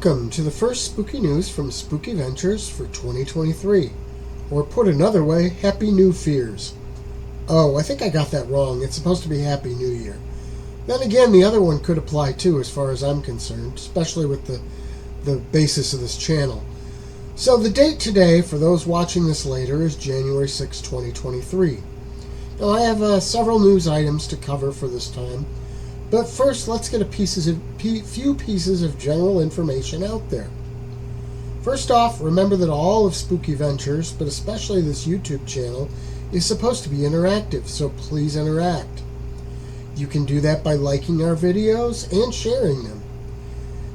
Welcome to the first spooky news from Spooky Ventures for 2023. Or put another way, Happy New Fears. Oh, I think I got that wrong. It's supposed to be Happy New Year. Then again, the other one could apply too as far as I'm concerned, especially with the basis of this channel. So the date today, for those watching this later, is January 6, 2023. Now I have several news items to cover for this time. But first, let's get few pieces of general information out there. First off, remember that all of Spooky Ventures, but especially this YouTube channel, is supposed to be interactive, so please interact. You can do that by liking our videos and sharing them.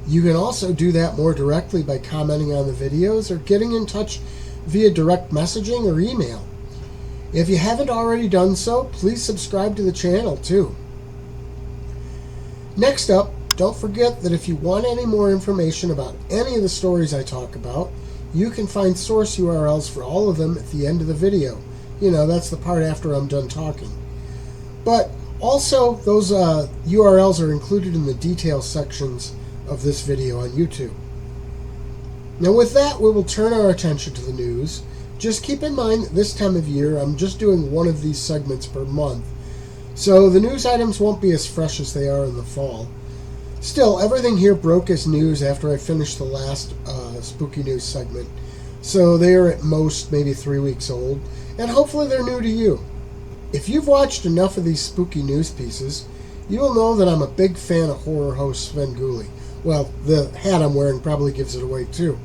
You can also do that more directly by commenting on the videos or getting in touch via direct messaging or email. If you haven't already done so, please subscribe to the channel too. Next up, don't forget that if you want any more information about any of the stories I talk about, you can find source URLs for all of them at the end of the video. You know, that's the part after I'm done talking. But also, those URLs are included in the details sections of this video on YouTube. Now with that, we will turn our attention to the news. Just keep in mind that this time of year, I'm just doing one of these segments per month. So the news items won't be as fresh as they are in the fall. Still, everything here broke as news after I finished the last spooky news segment. So they are at most maybe 3 weeks old, and hopefully they're new to you. If you've watched enough of these spooky news pieces, you will know that I'm a big fan of horror host Sven Gulli. Well, the hat I'm wearing probably gives it away too.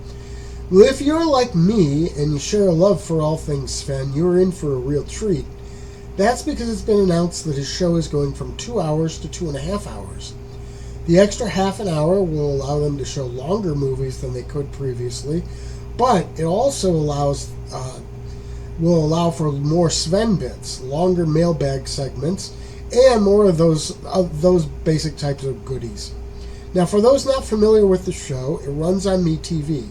Well, if you're like me and you share a love for all things Sven, you're in for a real treat. That's because it's been announced that his show is going from 2 hours to 2.5 hours. The extra half an hour will allow them to show longer movies than they could previously, but it also will allow for more Sven bits, longer mailbag segments, and more of those basic types of goodies. Now, for those not familiar with the show, it runs on MeTV.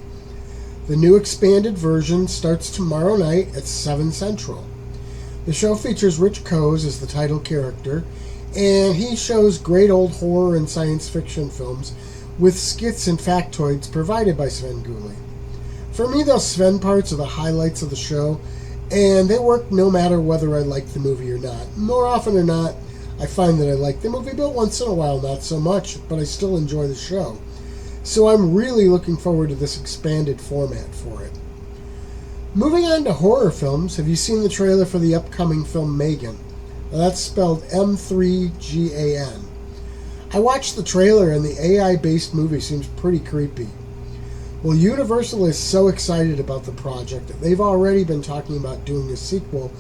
The new expanded version starts tomorrow night at 7 Central. The show features Rich Koz as the title character, and he shows great old horror and science fiction films with skits and factoids provided by Sven Gulli. For me, those Sven parts are the highlights of the show, and they work no matter whether I like the movie or not. More often than not, I find that I like the movie, but once in a while not so much, but I still enjoy the show. So I'm really looking forward to this expanded format for it. Moving on to horror films, have you seen the trailer for the upcoming film Megan? Now, that's spelled M3GAN. I watched the trailer and the AI-based movie seems pretty creepy. Well, Universal is so excited about the project that they've already been talking about doing a sequel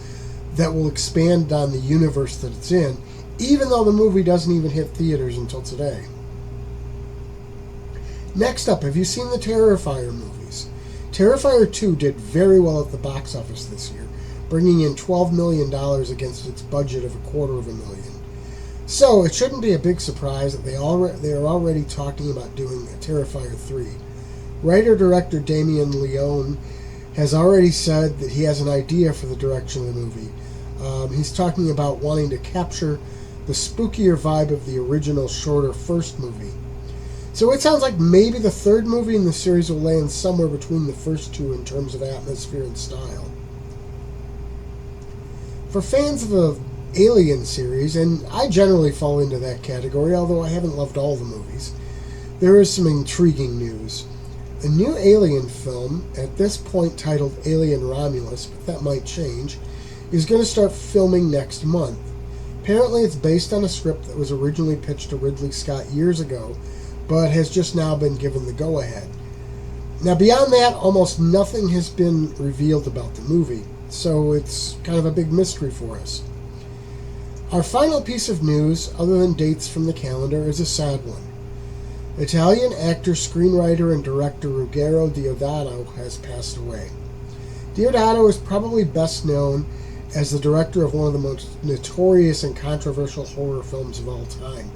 that will expand on the universe that it's in, even though the movie doesn't even hit theaters until today. Next up, have you seen the Terrifier movies? Terrifier 2 did very well at the box office this year, bringing in $12 million against its budget of $250,000. So it shouldn't be a big surprise that they are already talking about doing a Terrifier 3. Writer-director Damien Leone has already said that he has an idea for the direction of the movie. He's talking about wanting to capture the spookier vibe of the original, shorter first movie. So it sounds like maybe the third movie in the series will land somewhere between the first two in terms of atmosphere and style. For fans of the Alien series, and I generally fall into that category, although I haven't loved all the movies, there is some intriguing news. A new Alien film, at this point titled Alien Romulus, but that might change, is going to start filming next month. Apparently it's based on a script that was originally pitched to Ridley Scott years ago, but has just now been given the go-ahead. Now, beyond that, almost nothing has been revealed about the movie, so it's kind of a big mystery for us. Our final piece of news, other than dates from the calendar, is a sad one. Italian actor, screenwriter, and director Ruggero Deodato has passed away. Deodato is probably best known as the director of one of the most notorious and controversial horror films of all time,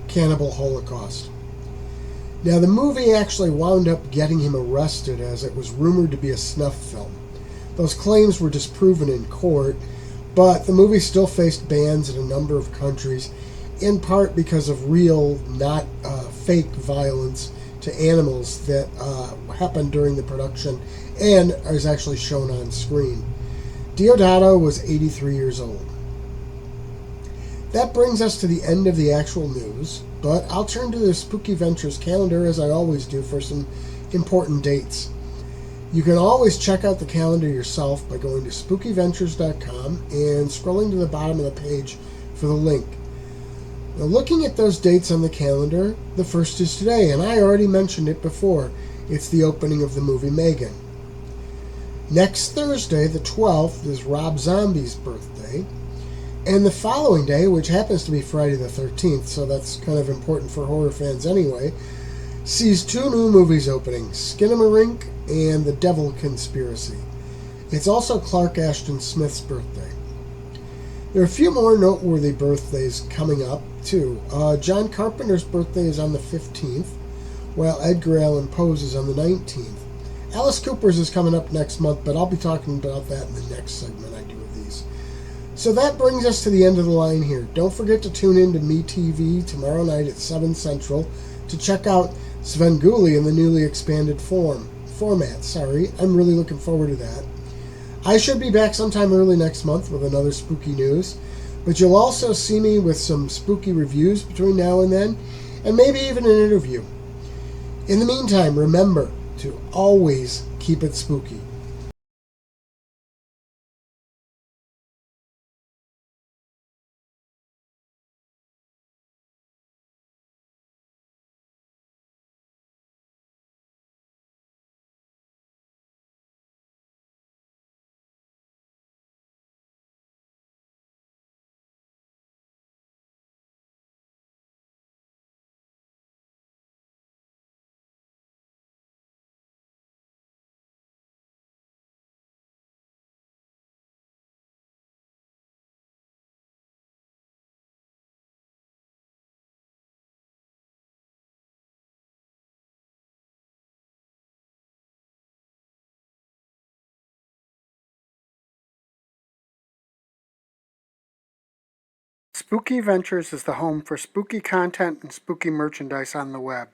Cannibal Holocaust. Now, the movie actually wound up getting him arrested as it was rumored to be a snuff film. Those claims were disproven in court, but the movie still faced bans in a number of countries, in part because of real, not fake violence to animals that happened during the production and is actually shown on screen. Deodato was 83 years old. That brings us to the end of the actual news, but I'll turn to the Spooky Ventures calendar as I always do for some important dates. You can always check out the calendar yourself by going to spookyventures.com and scrolling to the bottom of the page for the link. Now, looking at those dates on the calendar, the first is today, and I already mentioned it before. It's the opening of the movie Megan. Next Thursday, the 12th, is Rob Zombie's birthday. And the following day, which happens to be Friday the 13th, so that's kind of important for horror fans anyway, sees two new movies opening, Skinamarink and The Devil Conspiracy. It's also Clark Ashton Smith's birthday. There are a few more noteworthy birthdays coming up, too. John Carpenter's birthday is on the 15th, while Edgar Allan Poe's is on the 19th. Alice Cooper's is coming up next month, but I'll be talking about that in the next segment I do of these. So that brings us to the end of the line here. Don't forget to tune in to MeTV tomorrow night at 7 Central to check out Svengoolie in the newly expanded format. I'm really looking forward to that. I should be back sometime early next month with another spooky news, but you'll also see me with some spooky reviews between now and then, and maybe even an interview. In the meantime, remember to always keep it spooky. Spooky Ventures is the home for spooky content and spooky merchandise on the web.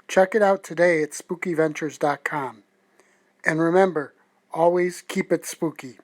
Check it out today at spookyventures.com. And remember, always keep it spooky.